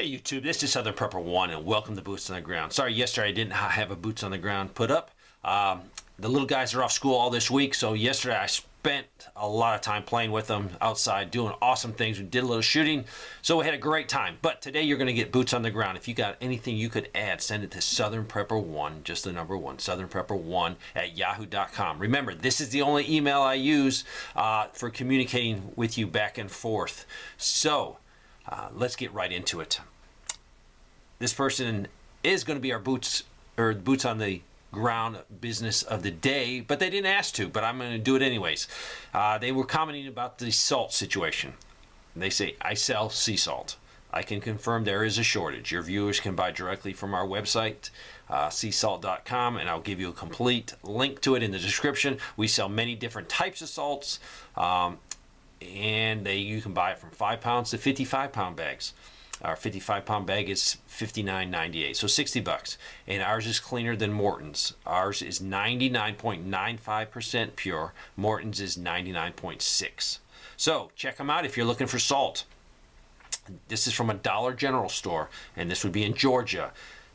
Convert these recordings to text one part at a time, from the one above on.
Hey YouTube, this is Southern Prepper 1 and welcome to Boots on the Ground. Sorry, yesterday I didn't have a Boots on the Ground put up. The little guys are off school all this week, so yesterday I spent a lot of time playing with them outside, doing awesome things. We did a little shooting, so we had a great time. But today you're going to get Boots on the Ground. If you got anything you could add, send it to Southern Prepper 1, just the number 1, Southern Prepper 1 at yahoo.com. Remember, this is the only email I use for communicating with you back and forth. So, let's get right into it. This person is going to be our boots on the ground business of the day, but they didn't ask to, but I'm going to do it anyways. They were commenting about the salt situation. They say, I sell sea salt. I can confirm there is a shortage. Your viewers can buy directly from our website, seasalt.com, and I'll give you a complete link to it in the description. We sell many different types of salts, and you can buy it from 5 pounds to 55-pound bags. Our 55-pound bag is $59.98, so $60. And ours is cleaner than Morton's. Ours is 99.95% pure. Morton's is 99.6. So check them out if you're looking for salt. This is from a Dollar General store, and this would be in Georgia.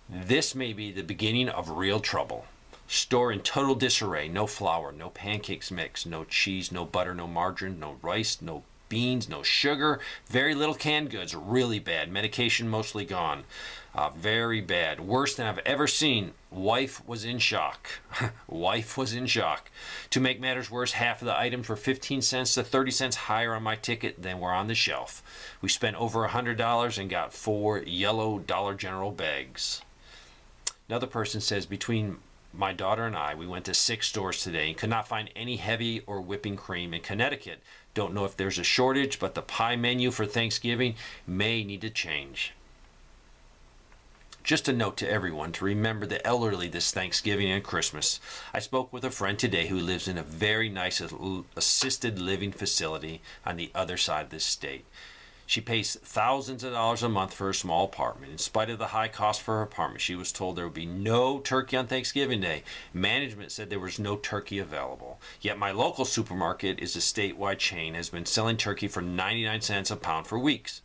This may be the beginning of real trouble. Store in total disarray. No flour, no pancakes mix, no cheese, no butter, no margarine, no rice, no beans, no sugar, very little canned goods, really bad. Medication mostly gone, very bad. Worse than I've ever seen. Wife was in shock. Wife was in shock. To make matters worse, half of the items were 15 cents to 30 cents higher on my ticket than were on the shelf. We spent over $100 and got 4 yellow Dollar General bags. Another person says, between my daughter and I, we went to 6 stores today and could not find any heavy or whipping cream in Connecticut. Don't know if there's a shortage, but the pie menu for Thanksgiving may need to change. Just a note to everyone to remember the elderly this Thanksgiving and Christmas. I spoke with a friend today who lives in a very nice assisted living facility on the other side of this state. She pays thousands of dollars a month for a small apartment. In spite of the high cost for her apartment, she was told there would be no turkey on Thanksgiving Day. Management said there was no turkey available. Yet my local supermarket is a statewide chain, has been selling turkey for 99 cents a pound for weeks.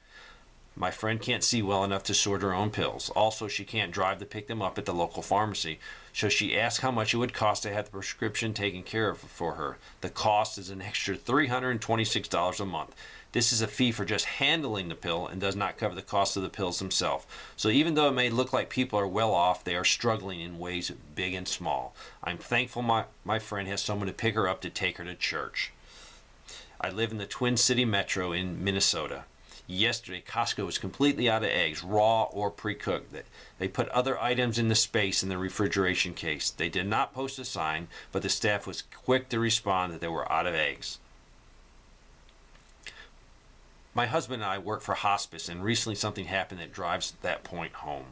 My friend can't see well enough to sort her own pills. Also, she can't drive to pick them up at the local pharmacy. So she asked how much it would cost to have the prescription taken care of for her. The cost is an extra $326 a month. This is a fee for just handling the pill and does not cover the cost of the pills themselves. So even though it may look like people are well off, they are struggling in ways big and small. I'm thankful my friend has someone to pick her up to take her to church. I live in the Twin City Metro in Minnesota. Yesterday, Costco was completely out of eggs, raw or pre-cooked. They put other items in the space in the refrigeration case. They did not post a sign, but the staff was quick to respond that they were out of eggs. My husband and I work for hospice, and recently something happened that drives that point home.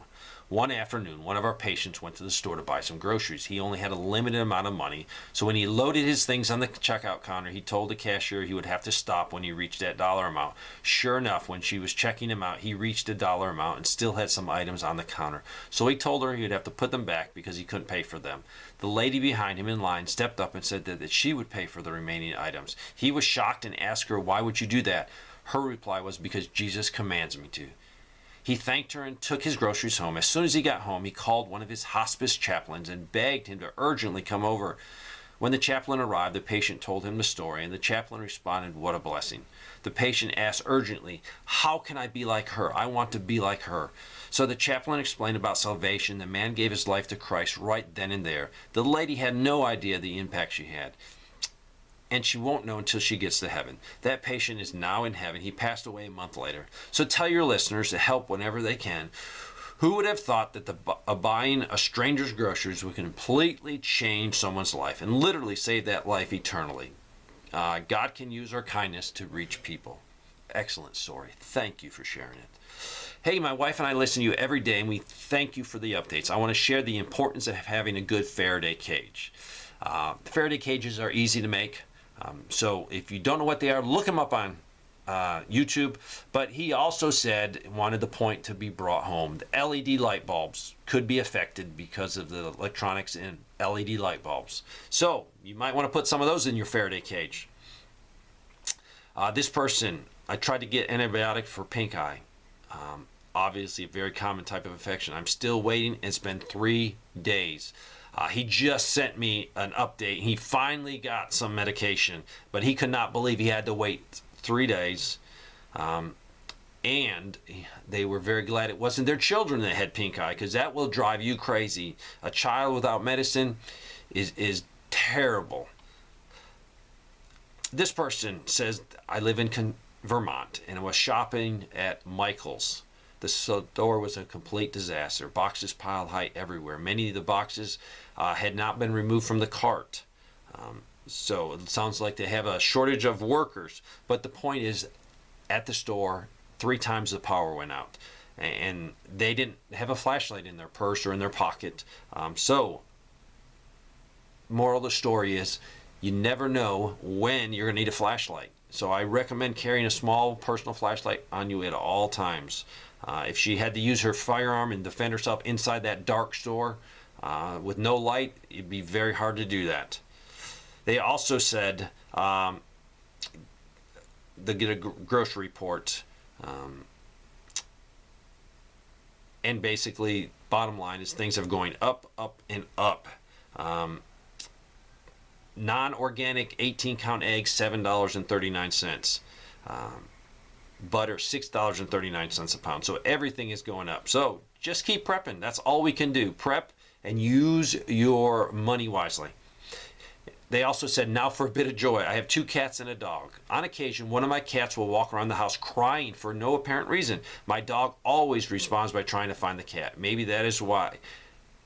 One afternoon, one of our patients went to the store to buy some groceries. He only had a limited amount of money, so when he loaded his things on the checkout counter, he told the cashier he would have to stop when he reached that dollar amount. Sure enough, when she was checking him out, he reached a dollar amount and still had some items on the counter. So he told her he would have to put them back because he couldn't pay for them. The lady behind him in line stepped up and said that she would pay for the remaining items. He was shocked and asked her, "Why would you do that?" Her reply was, "Because Jesus commands me to." He thanked her and took his groceries home. As soon as he got home, he called one of his hospice chaplains and begged him to urgently come over. When the chaplain arrived, the patient told him the story, and the chaplain responded, "What a blessing." The patient asked urgently, "How can I be like her? I want to be like her." So the chaplain explained about salvation. The man gave his life to Christ right then and there. The lady had no idea the impact she had, and she won't know until she gets to heaven. That patient is now in heaven. He passed away a month later. So tell your listeners to help whenever they can. Who would have thought that buying a stranger's groceries would completely change someone's life and literally save that life eternally? God can use our kindness to reach people. Excellent story. Thank you for sharing it. Hey, my wife and I listen to you every day, and we thank you for the updates. I want to share the importance of having a good Faraday cage. Faraday cages are easy to make. So if you don't know what they are, look them up on YouTube. But he also said, wanted the point to be brought home. The LED light bulbs could be affected because of the electronics in LED light bulbs. So you might want to put some of those in your Faraday cage. This person, I tried to get antibiotic for pink eye. obviously a very common type of infection. I'm still waiting. It's been 3 days. He just sent me an update. He finally got some medication, but he could not believe he had to wait 3 days. And they were very glad it wasn't their children that had pink eye, because that will drive you crazy. A child without medicine is terrible. This person says, I live in Vermont, and I was shopping at Michael's. The store was a complete disaster. Boxes piled high everywhere. Many of the boxes had not been removed from the cart. So it sounds like they have a shortage of workers. But the point is, at the store, 3 times the power went out. And they didn't have a flashlight in their purse or in their pocket. So, moral of the story is, you never know when you're going to need a flashlight. So I recommend carrying a small personal flashlight on you at all times. If she had to use her firearm and defend herself inside that dark store with no light, it'd be very hard to do that. They also said they get a grocery report, and basically, bottom line is things are going up, and up. Non-organic 18-count eggs, $7.39. Butter, $6.39 a pound. So everything is going up. So just keep prepping. That's all we can do. Prep and use your money wisely. They also said, now for a bit of joy. I have 2 cats and a dog. On occasion, one of my cats will walk around the house crying for no apparent reason. My dog always responds by trying to find the cat. Maybe that is why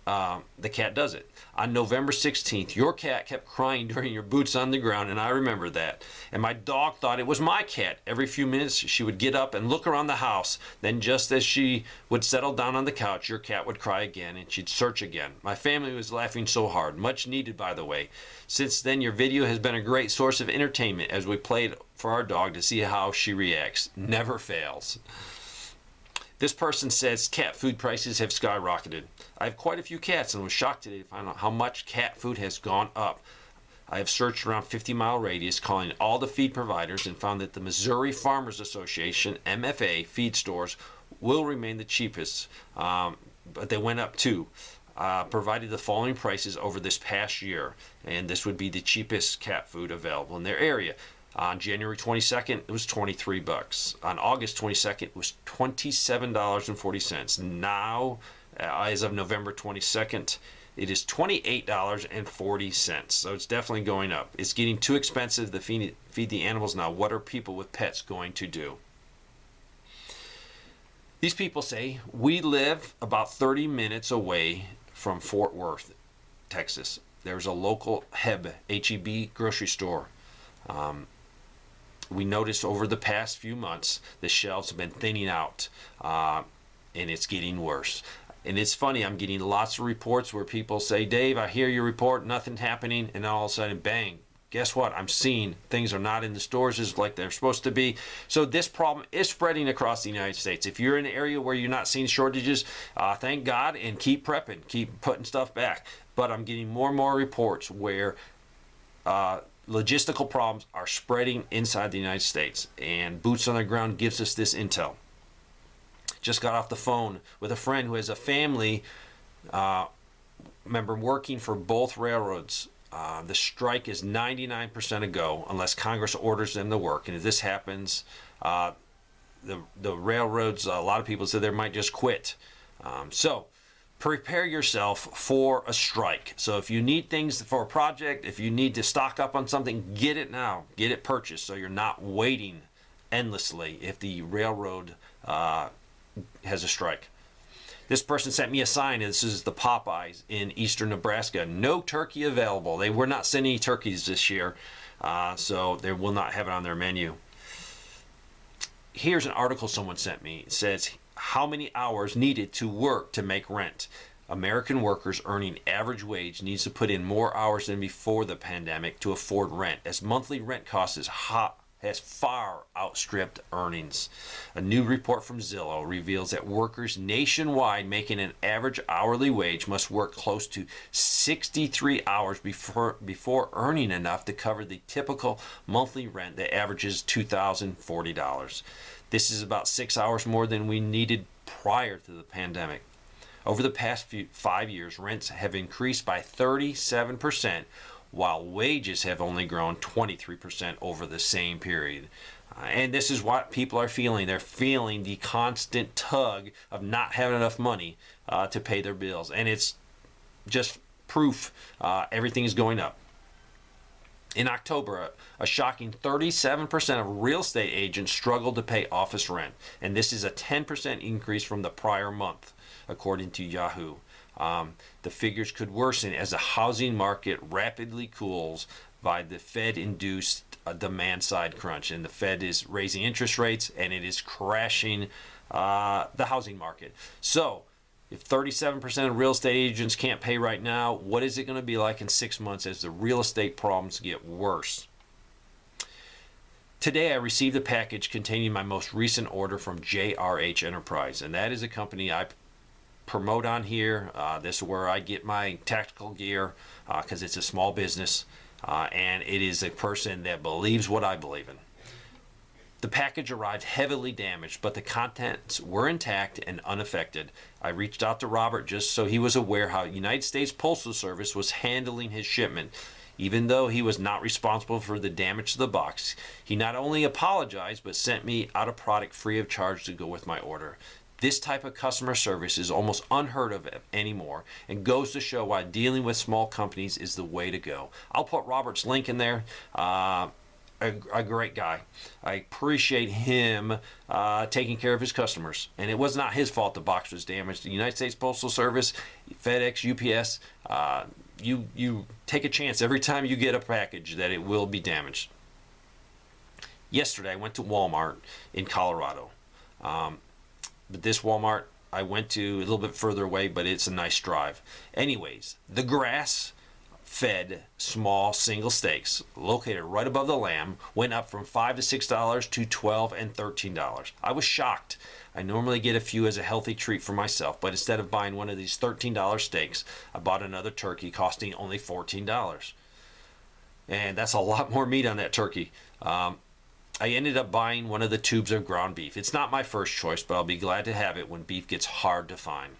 the cat does it. On November 16th, your cat kept crying during your boots on the ground, and I remember that. And my dog thought it was my cat. Every few minutes, she would get up and look around the house. Then just as she would settle down on the couch, your cat would cry again, and she'd search again. My family was laughing so hard. Much needed, by the way. Since then, your video has been a great source of entertainment as we played for our dog to see how she reacts. Never fails. This person says cat food prices have skyrocketed. I have quite a few cats and was shocked today to find out how much cat food has gone up. I have searched around 50-mile radius, calling all the feed providers, and found that the Missouri Farmers Association, MFA, feed stores will remain the cheapest, but they went up too. Provided the following prices over this past year, and this would be the cheapest cat food available in their area. On January 22nd, it was $23. On August 22nd, it was $27.40. Now, as of November 22nd, it is $28.40. So it's definitely going up. It's getting too expensive to feed the animals now. What are people with pets going to do? These people say, we live about 30 minutes away from Fort Worth, Texas. There's a local H-E-B grocery store. We noticed over the past few months the shelves have been thinning out, and it's getting worse. And it's funny, I'm getting lots of reports where people say, Dave, I hear your report, nothing happening, and all of a sudden, bang, guess what? I'm seeing things are not in the stores as like they're supposed to be. So this problem is spreading across the United States. If you're in an area where you're not seeing shortages, thank God, and keep prepping, keep putting stuff back. But I'm getting more and more reports where logistical problems are spreading inside the United States, and Boots on the Ground gives us this intel. Just got off the phone with a friend who has a family member working for both railroads. The strike is 99% a go unless Congress orders them to work, and if this happens, the railroads, a lot of people said they might just quit. So prepare yourself for a strike. So if you need things for a project, if you need to stock up on something, get it now. Get it purchased so you're not waiting endlessly if the railroad has a strike. This person sent me a sign, and this is the Popeyes in eastern Nebraska. No turkey available. They were not sending any turkeys this year, so they will not have it on their menu. Here's an article someone sent me. It says, how many hours needed to work to make rent? American workers earning average wage needs to put in more hours than before the pandemic to afford rent, as monthly rent costs has far outstripped earnings. A new report from Zillow reveals that workers nationwide making an average hourly wage must work close to 63 hours before earning enough to cover the typical monthly rent that averages $2,040. This is about 6 hours more than we needed prior to the pandemic. Over the past 5 years, rents have increased by 37%, while wages have only grown 23% over the same period. And this is what people are feeling. They're feeling the constant tug of not having enough money to pay their bills. And it's just proof everything is going up. In October, a shocking 37% of real estate agents struggled to pay office rent. And this is a 10% increase from the prior month, according to Yahoo. The figures could worsen as the housing market rapidly cools by the Fed-induced demand-side crunch. And the Fed is raising interest rates, and it is crashing the housing market. So, if 37% of real estate agents can't pay right now, what is it going to be like in 6 months as the real estate problems get worse? Today I received a package containing my most recent order from JRH Enterprise, and that is a company I promote on here. This is where I get my tactical gear because it's a small business, and it is a person that believes what I believe in. The package arrived heavily damaged, but the contents were intact and unaffected. I reached out to Robert just so he was aware how United States Postal Service was handling his shipment. Even though he was not responsible for the damage to the box, he not only apologized but sent me out a product free of charge to go with my order. This type of customer service is almost unheard of anymore and goes to show why dealing with small companies is the way to go. I'll put Robert's link in there. A great guy. I appreciate him taking care of his customers. And it was not his fault the box was damaged. The United States Postal Service, FedEx, UPS, you take a chance every time you get a package that it will be damaged. Yesterday I went to Walmart in Colorado. But this Walmart I went to a little bit further away, but it's a nice drive. Anyways, the grass-fed small single steaks located right above the lamb went up from $5 to $6 to $12 and $13. I was shocked. I normally get a few as a healthy treat for myself, but instead of buying one of these $13 steaks, I bought another turkey costing only $14. And that's a lot more meat on that turkey. I ended up buying one of the tubes of ground beef. It's not my first choice, but I'll be glad to have it when beef gets hard to find.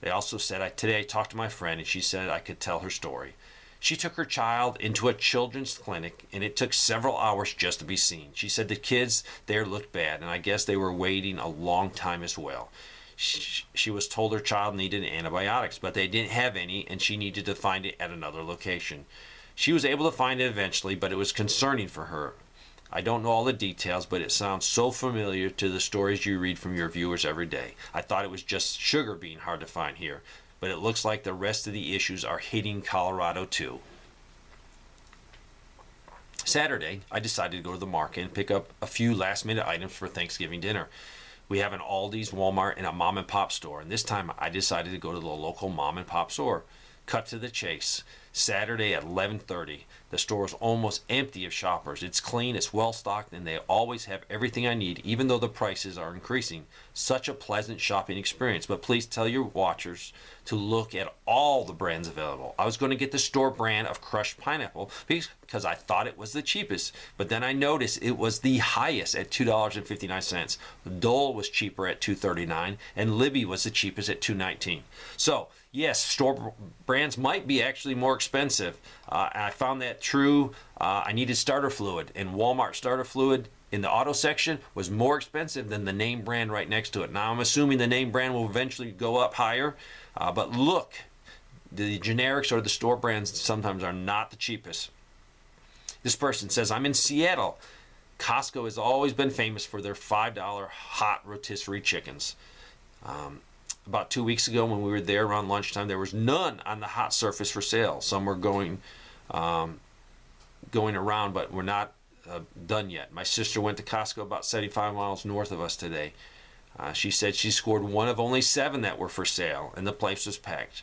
They also said, today I talked to my friend and she said I could tell her story. She took her child into a children's clinic and it took several hours just to be seen. She said the kids there looked bad and I guess they were waiting a long time as well. She was told her child needed antibiotics, but they didn't have any and she needed to find it at another location. She was able to find it eventually, but it was concerning for her. I don't know all the details, but it sounds so familiar to the stories you read from your viewers every day. I thought it was just sugar being hard to find here, but it looks like the rest of the issues are hitting Colorado too. Saturday, I decided to go to the market and pick up a few last-minute items for Thanksgiving dinner. We have an Aldi's, Walmart, and a mom-and-pop store, and this time I decided to go to the local mom-and-pop store. Cut to the chase. Saturday at 11:30. The store is almost empty of shoppers. It's clean, it's well stocked, and they always have everything I need, even though the prices are increasing. Such a pleasant shopping experience. But please tell your watchers to look at all the brands available. I was going to get the store brand of crushed pineapple because I thought it was the cheapest. But then I noticed it was the highest at $2.59. Dole was cheaper at $2.39, and Libby was the cheapest at $2.19. So, yes, store brands might be actually more expensive. I found that true. I needed starter fluid, and Walmart starter fluid in the auto section was more expensive than the name brand right next to it. Now, I'm assuming the name brand will eventually go up higher, but look, the generics or the store brands sometimes are not the cheapest. This person says, I'm in Seattle. Costco has always been famous for their $5 hot rotisserie chickens. About 2 weeks ago when we were there around lunchtime, there was none on the hot surface for sale. Some were going around, but we're not done yet. My sister went to Costco about 75 miles north of us today. She said she scored one of only 7 that were for sale, and the place was packed.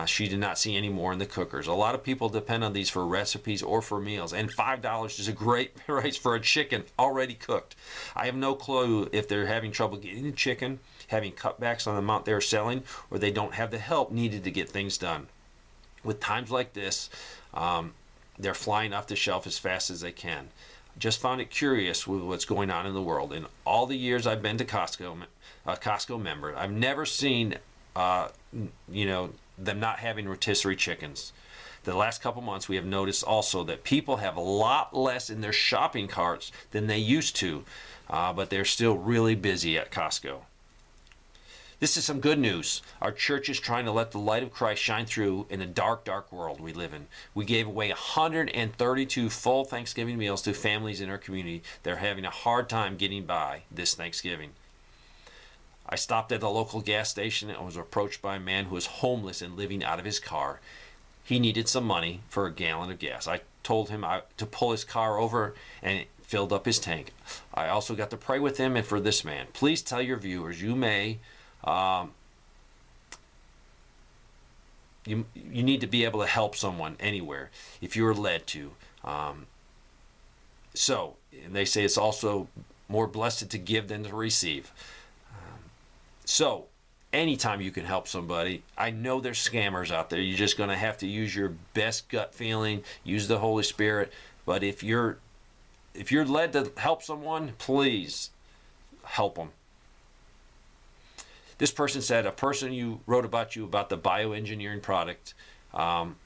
She did not see any more in the cookers. A lot of people depend on these for recipes or for meals, and $5 is a great price for a chicken already cooked. I have no clue if they're having trouble getting the chicken, having cutbacks on the amount they're selling, or they don't have the help needed to get things done. With times like this, they're flying off the shelf as fast as they can. Just found it curious with what's going on in the world. In all the years I've been to Costco, a Costco member, I've never seen, them not having rotisserie chickens. The last couple months, we have noticed also that people have a lot less in their shopping carts than they used to, but they're still really busy at Costco. This is some good news. Our church is trying to let the light of Christ shine through in the dark, dark world we live in. We gave away 132 full Thanksgiving meals to families in our community that are having a hard time getting by this Thanksgiving. I stopped at a local gas station and was approached by a man who was homeless and living out of his car. He needed some money for a gallon of gas. I told him to pull his car over and filled up his tank. I also got to pray with him and for this man. Please tell your viewers you need to be able to help someone anywhere if you are led to. And they say it's also more blessed to give than to receive. So anytime you can help somebody, I know there's scammers out there. You're just going to have to use your best gut feeling, use the Holy Spirit. But if you're led to help someone, please help them. This person said, a person you wrote about the bioengineering product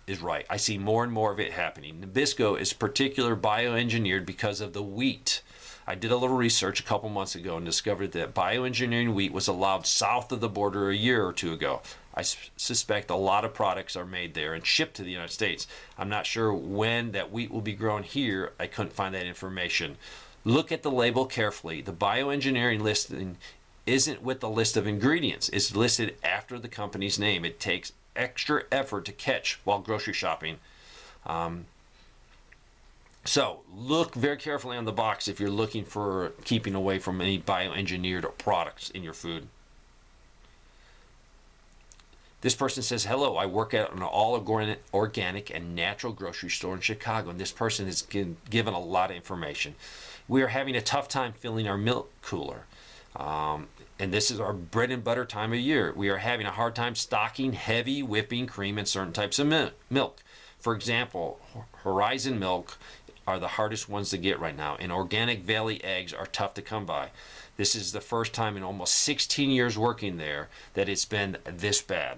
is right. I see more and more of it happening. Nabisco is particular bioengineered because of the wheat. I did a little research a couple months ago and discovered that bioengineering wheat was allowed south of the border a year or two ago. I suspect a lot of products are made there and shipped to the United States. I'm not sure when that wheat will be grown here. I couldn't find that information. Look at the label carefully. The bioengineering listing isn't with the list of ingredients. It's listed after the company's name. It takes extra effort to catch while grocery shopping. So look very carefully on the box if you're looking for keeping away from any bioengineered products in your food. This person says, hello, I work at an all-organic and natural grocery store in Chicago, and this person has given a lot of information. We are having a tough time filling our milk cooler. And this is our bread and butter time of year. We are having a hard time stocking heavy whipping cream and certain types of milk. For example, Horizon milk are the hardest ones to get right now, and Organic Valley eggs are tough to come by. This is the first time in almost 16 years working there that it's been this bad.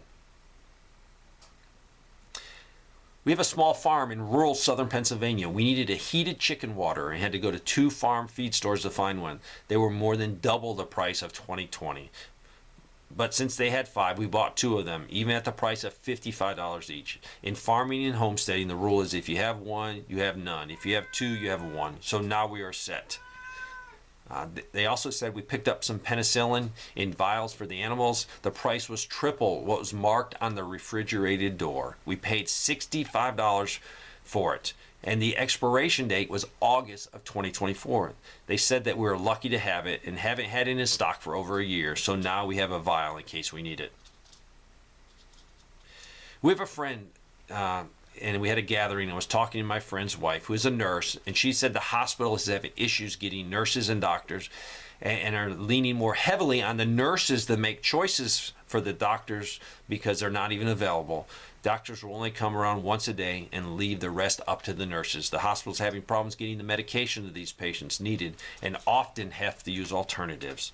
We have a small farm in rural southern Pennsylvania. We needed a heated chicken water and had to go to 2 farm feed stores to find one. They were more than double the price of 2020. But since they had 5, we bought 2 of them, even at the price of $55 each. In farming and homesteading, the rule is if you have 1, you have none. If you have 2, you have 1. So now we are set. They also said we picked up some penicillin in vials for the animals. The price was triple what was marked on the refrigerated door. We paid $65 for it. And the expiration date was August of 2024. They said that we were lucky to have it and haven't had it in stock for over a year. So now we have a vial in case we need it. We have a friend, and we had a gathering. I was talking to my friend's wife, who is a nurse, and she said the hospital is having issues getting nurses and doctors and are leaning more heavily on the nurses to make choices for the doctors because they're not even available. Doctors will only come around once a day and leave the rest up to the nurses. The hospital's having problems getting the medication that these patients needed and often have to use alternatives.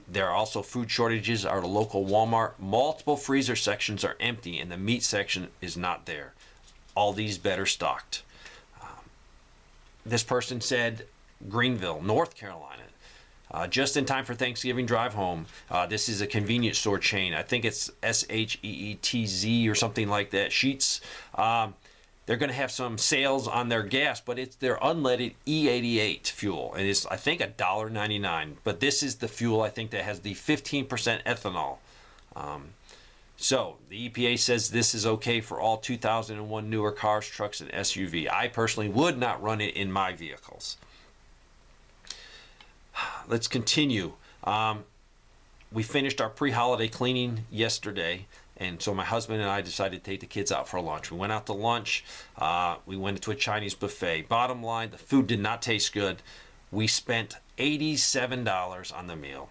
There are also food shortages at our local Walmart. Multiple freezer sections are empty and the meat section is not there. All these better stocked. This person said Greenville, North Carolina. Just in time for Thanksgiving drive home. This is a convenience store chain. I think it's SHEETZ or something like that. Sheets. They're going to have some sales on their gas, but it's their unleaded E88 fuel. And it's, I think, $1.99. But this is the fuel, I think, that has the 15% ethanol. So the EPA says this is okay for all 2001 newer cars, trucks, and SUV. I personally would not run it in my vehicles. Let's continue. We finished our pre-holiday cleaning yesterday, and so my husband and I decided to take the kids out for lunch. We went out to lunch. We went to a Chinese buffet. Bottom line, the food did not taste good. We spent $87 on the meal,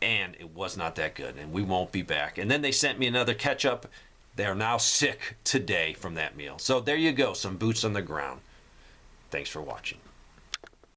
and it was not that good, and we won't be back. And then they sent me another ketchup. They're now sick today from that meal. So there you go, some boots on the ground. Thanks for watching.